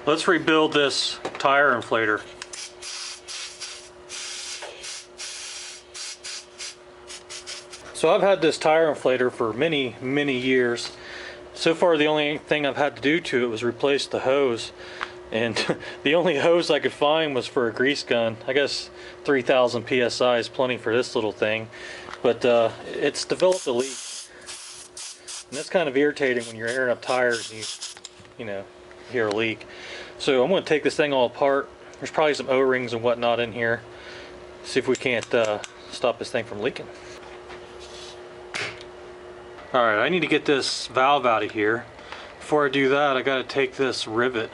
Let's rebuild this tire inflator. So I've had this tire inflator for many years. So far the only thing I've had to do to it was replace the hose, and the only hose I could find was for a grease gun. I guess 3,000 psi is plenty for this little thing, but it's developed a leak, and that's kind of irritating when you're airing up tires and you know, hear a leak. So I'm going to take this thing all apart. There's probably some O-rings and whatnot in here. See if we can't stop this thing from leaking. Alright, I need to get this valve out of here. Before I do that, I got to take this rivet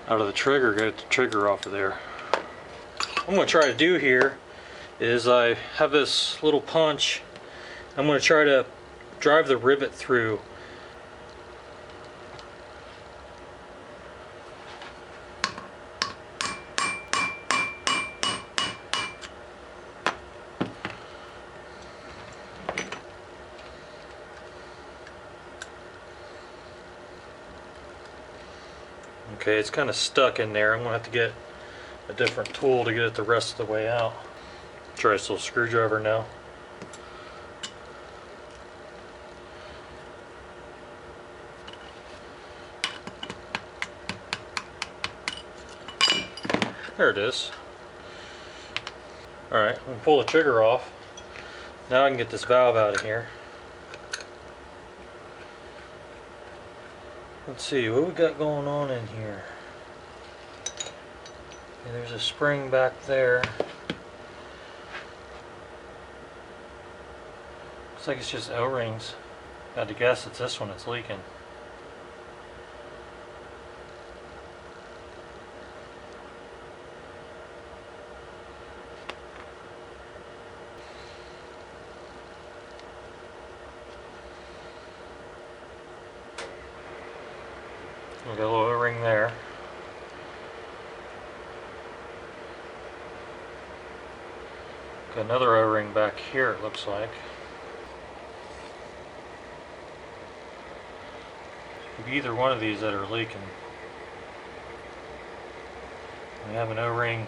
out of the trigger, get the trigger off of there. What I'm going to try to do here is I have this little punch. I'm going to try to drive the rivet through. Okay, it's kind of stuck in there. I'm going to have to get a different tool to get it the rest of the way out. Try this little screwdriver now. There it is. Alright, I'm going to pull the trigger off. Now I can get this valve out of here. Let's see, what we got going on in here? Okay, there's a spring back there. Looks like it's just O-rings. Got to guess it's this one that's leaking. We got a little O-ring there. Got another O-ring back here, it looks like. Could be either one of these that are leaking. We have an O-ring.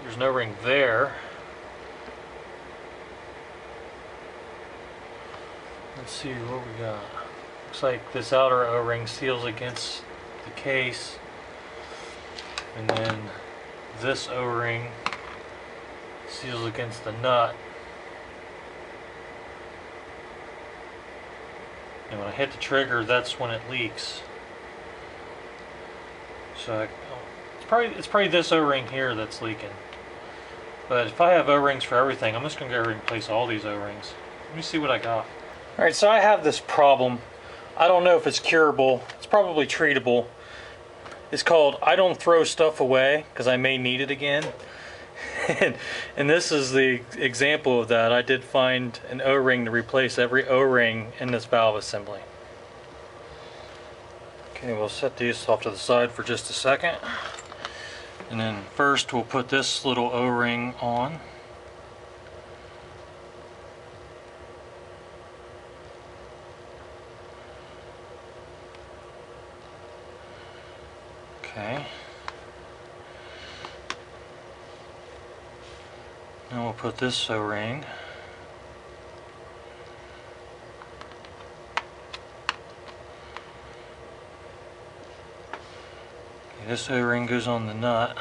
There's an O-ring there. Let's see what we got. Looks like this outer O-ring seals against the case, and then this O-ring seals against the nut. And when I hit the trigger, that's when it leaks. So it's probably this O-ring here that's leaking. But if I have O-rings for everything, I'm just going to go replace all these O-rings. Let me see what I got. Alright, so I have this problem. I don't know if it's curable. It's probably treatable. It's called I don't throw stuff away because I may need it again. and this is the example of that. I did find an O-ring to replace every O-ring in this valve assembly. Okay, we'll set these off to the side for just a second. And then first we'll put this little O-ring on. Okay. Now we'll put this O-ring. Okay, this O-ring goes on the nut.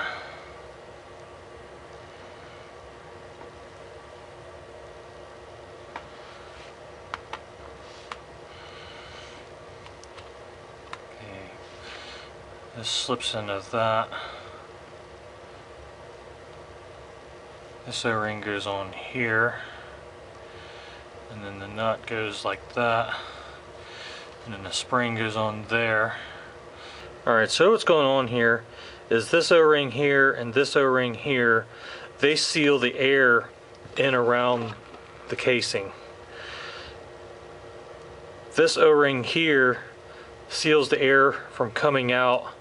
This slips into that. This O-ring goes on here, and then the nut goes like that, and then the spring goes on there. Alright, so what's going on here is this O-ring here and this O-ring here, they seal the air in around the casing. This O-ring here seals the air from coming out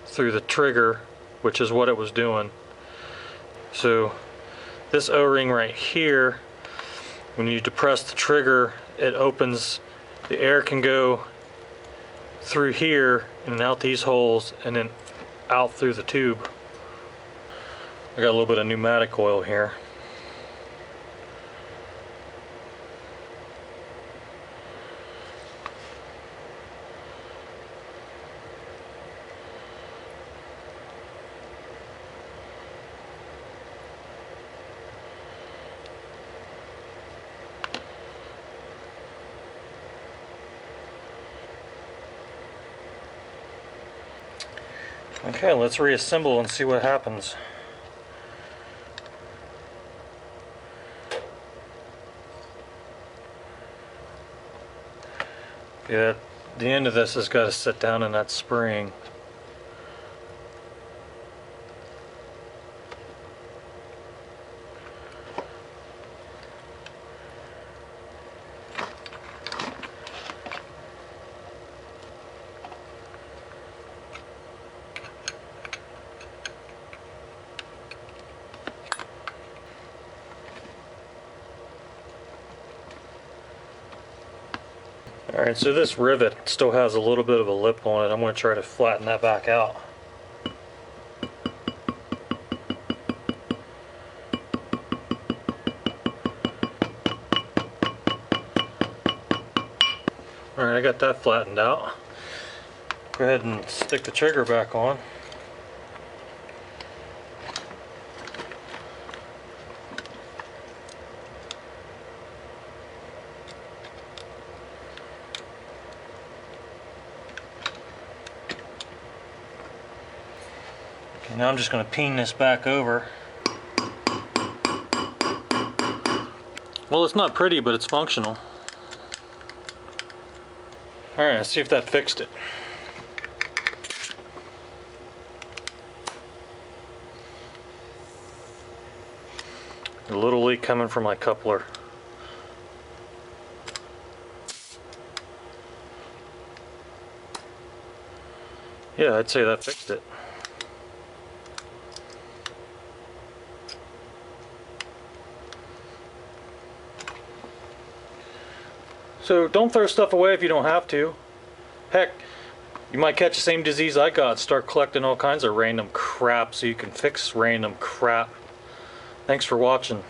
through the trigger, which is what it was doing. So this O-ring right here, when you depress the trigger, it opens, the air can go through here and out these holes and then out through the tube. I got a little bit of pneumatic oil here. Okay, let's reassemble and see what happens. Yeah, the end of this has got to sit down in that spring. Alright, so this rivet still has a little bit of a lip on it. I'm going to try to flatten that back out. Alright, I got that flattened out. Go ahead and stick the trigger back on. Now I'm just going to peen this back over. Well, it's not pretty, but it's functional. Alright, let's see if that fixed it. A little leak coming from my coupler. Yeah, I'd say that fixed it. So don't throw stuff away if you don't have to. Heck, you might catch the same disease I got, start collecting all kinds of random crap so you can fix random crap. Thanks for watching.